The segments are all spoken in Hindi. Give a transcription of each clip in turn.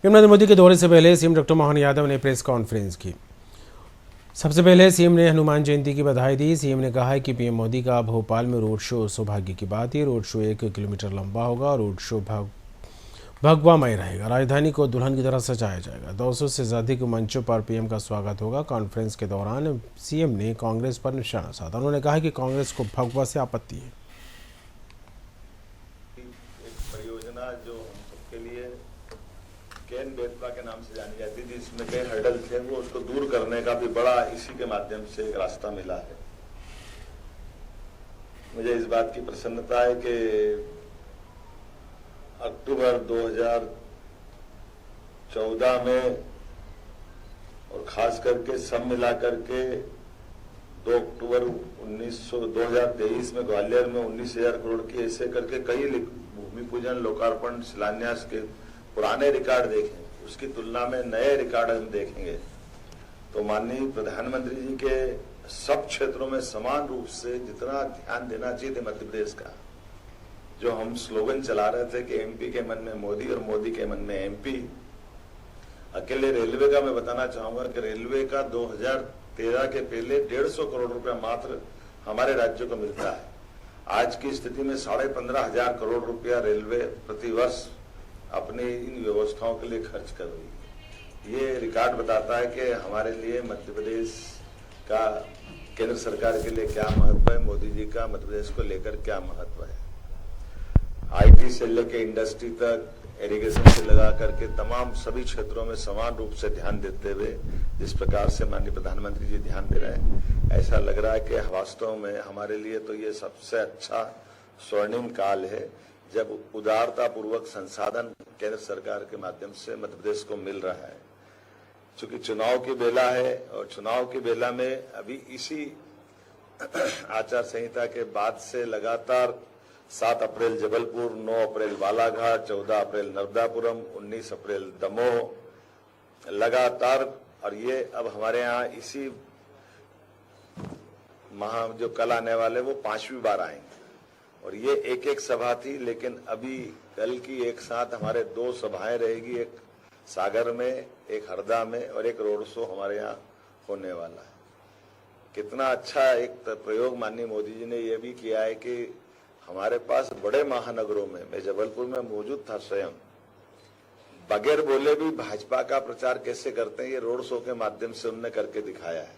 पीएम नरेंद्र मोदी के दौरे से पहले सीएम डॉक्टर मोहन यादव ने प्रेस कॉन्फ्रेंस की। सबसे पहले सीएम ने हनुमान जयंती की बधाई दी। सीएम ने कहा कि पीएम मोदी का भोपाल में रोड शो सौभाग्य की बात है। रोड शो 1 किलोमीटर लंबा होगा और रोड शो भगवामय रहेगा। राजधानी को दुल्हन की तरह सजाया जाएगा। 200 से अधिक मंचों पर पीएम का स्वागत होगा। कॉन्फ्रेंस के दौरान सीएम ने कांग्रेस पर निशाना साधा। उन्होंने कहा कि कांग्रेस को भगवा से आपत्ति है। परियोजना जो हम सबके लिए केन बेतवा के नाम से जानी जाती थी, जिसमें कई हर्डल थे, वो उसको दूर करने का भी बड़ा इसी के माध्यम से एक रास्ता मिला है। मुझे इस बात की प्रसन्नता है कि अक्टूबर 2014 में और खास करके सब मिला करके 2 अक्टूबर 2023 में ग्वालियर में 19,000 करोड़ की ऐसे करके कई भूमि पूजन, लोकार्पण, शिलान्यास के पुराने रिकॉर्ड देखें, उसकी तुलना में नए रिकॉर्ड हम देखेंगे तो माननीय प्रधानमंत्री जी के सब क्षेत्रों में समान रूप से जितना ध्यान देना चाहिए मध्य प्रदेश का, जो हम स्लोगन चला रहे थे कि एमपी के मन में मोदी और मोदी के मन में एमपी। अकेले रेलवे का मैं बताना चाहूंगा कि रेलवे का 2013 के पहले 150 करोड़ रुपया मात्र हमारे राज्य को मिलता है। आज की स्थिति में 15,500 करोड़ रुपया रेलवे प्रतिवर्ष अपनी इन व्यवस्थाओं के लिए खर्च कर रही है। ये रिकॉर्ड बताता है कि हमारे लिए मध्य प्रदेश का केंद्र सरकार के लिए क्या महत्व है, मोदी जी का मध्य प्रदेश को लेकर क्या महत्व है। आईटी से लेकर इंडस्ट्री तक, इरिगेशन से लगा करके तमाम सभी क्षेत्रों में समान रूप से ध्यान देते हुए जिस प्रकार से माननीय प्रधानमंत्री जी ध्यान दे रहे हैं, ऐसा लग रहा है कि वास्तव में हमारे लिए तो ये सबसे अच्छा स्वर्णिम काल है जब उदारता पूर्वक संसाधन केंद्र सरकार के माध्यम से मध्य प्रदेश को मिल रहा है। चूंकि चुनाव की बेला है और चुनाव की बेला में अभी इसी आचार संहिता के बाद से लगातार 7 अप्रैल जबलपुर, 9 अप्रैल बालाघाट, 14 अप्रैल नर्मदापुरम, 19 अप्रैल दमोह लगातार, और ये अब हमारे यहाँ इसी माह जो कल आने वाले वो 5वीं बार आएंगे। और ये एक सभा थी, लेकिन अभी कल की एक साथ हमारे 2 सभाएं रहेगी, एक सागर में, एक हरदा में और एक रोड शो हमारे यहाँ होने वाला है। कितना अच्छा एक प्रयोग माननीय मोदी जी ने यह भी किया है कि हमारे पास बड़े महानगरों में, मैं जबलपुर में मौजूद था स्वयं, बगैर बोले भी भाजपा का प्रचार कैसे करते हैं ये रोड शो के माध्यम से उनने करके दिखाया है।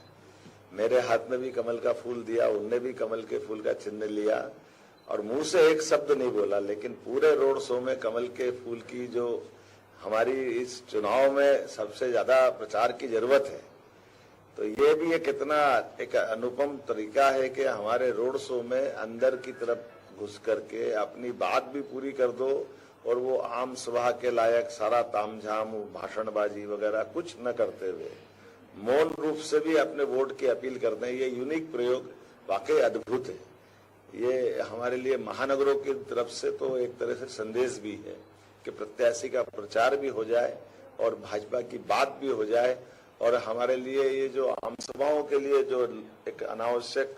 मेरे हाथ में भी कमल का फूल दिया, उनने भी कमल के फूल का चिन्ह लिया और मुंह से एक शब्द नहीं बोला, लेकिन पूरे रोड शो में कमल के फूल की जो हमारी इस चुनाव में सबसे ज्यादा प्रचार की जरूरत है, तो ये भी एक कितना एक अनुपम तरीका है कि हमारे रोड शो में अंदर की तरफ घुस करके अपनी बात भी पूरी कर दो और वो आम सभा के लायक सारा तामझाम, भाषणबाजी वगैरह कुछ न करते हुए मौन रूप से भी अपने वोट की अपील करते हैं। ये यूनिक प्रयोग वाकई अद्भुत है। ये हमारे लिए महानगरों की तरफ से तो एक तरह से संदेश भी है कि प्रत्याशी का प्रचार भी हो जाए और भाजपा की बात भी हो जाए, और हमारे लिए ये जो आम सभाओं के लिए जो एक अनावश्यक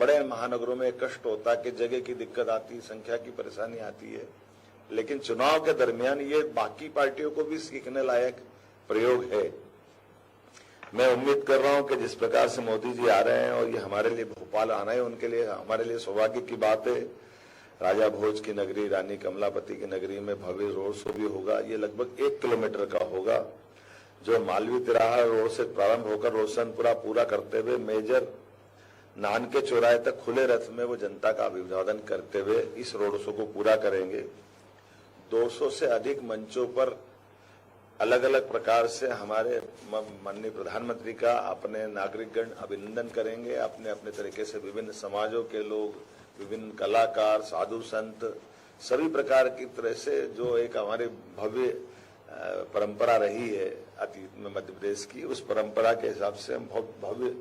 बड़े महानगरों में कष्ट होता है कि जगह की दिक्कत आती है, संख्या की परेशानी आती है, लेकिन चुनाव के दरमियान ये बाकी पार्टियों को भी सीखने लायक प्रयोग है। मैं उम्मीद कर रहा हूं कि जिस प्रकार से मोदी जी आ रहे हैं और ये हमारे लिए भोपाल आना है, उनके लिए हमारे लिए सौभाग्य की बात है। राजा भोज की नगरी, रानी कमलापति की नगरी में भव्य रोड शो भी होगा। ये लगभग 1 किलोमीटर का होगा, जो मालवीय तिराहा रोड से प्रारंभ होकर रोशनपुरा पूरा करते हुए मेजर नान के चौराहे तक खुले रथ में वो जनता का अभिवादन करते हुए इस रोड शो को पूरा करेंगे। 200 से अधिक मंचों पर अलग अलग प्रकार से हमारे माननीय प्रधानमंत्री का अपने नागरिकगण अभिनंदन करेंगे। अपने अपने तरीके से विभिन्न समाजों के लोग, विभिन्न कलाकार, साधु संत, सभी प्रकार की तरह से जो एक हमारी भव्य परंपरा रही है अतीत में मध्य प्रदेश की, उस परंपरा के हिसाब से हम बहुत भव्य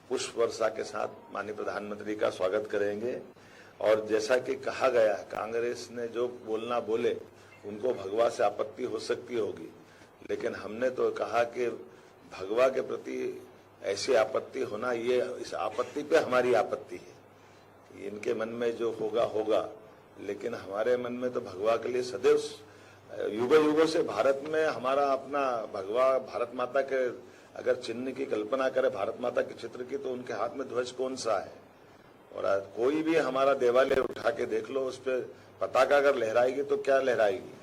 पुष्प वर्षा के साथ माननीय प्रधानमंत्री का स्वागत करेंगे। और जैसा कि कहा गया, कांग्रेस ने जो बोलना बोले, उनको भगवा से आपत्ति हो सकती होगी, लेकिन हमने तो कहा कि भगवा के प्रति ऐसी आपत्ति होना, ये इस आपत्ति पे हमारी आपत्ति है। इनके मन में जो होगा होगा, लेकिन हमारे मन में तो भगवा के लिए सदैव युगों युगों से भारत में हमारा अपना भगवा भारत माता के अगर चिन्ह की कल्पना करें, भारत माता के चित्र की, तो उनके हाथ में ध्वज कौन सा है? और कोई भी हमारा देवालय उठा के देख लो, उस पर पताका अगर लहराएगी तो क्या लहराएगी?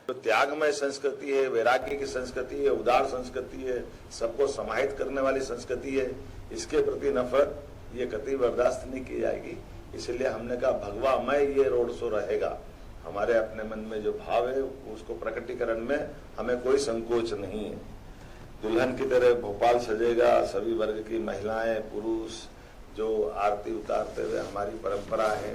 तो त्यागमय संस्कृति है, वैराग्य की संस्कृति है, उदार संस्कृति है, सबको समाहित करने वाली संस्कृति है। इसके प्रति नफरत ये कतई बर्दाश्त नहीं की जाएगी। इसलिए हमने कहा भगवामय ये रोड शो रहेगा। हमारे अपने मन में जो भाव है उसको प्रकटीकरण में हमें कोई संकोच नहीं है। दुल्हन की तरह भोपाल सजेगा, सभी वर्ग की महिलाएं पुरुष जो आरती उतारते हुए हमारी परंपरा है।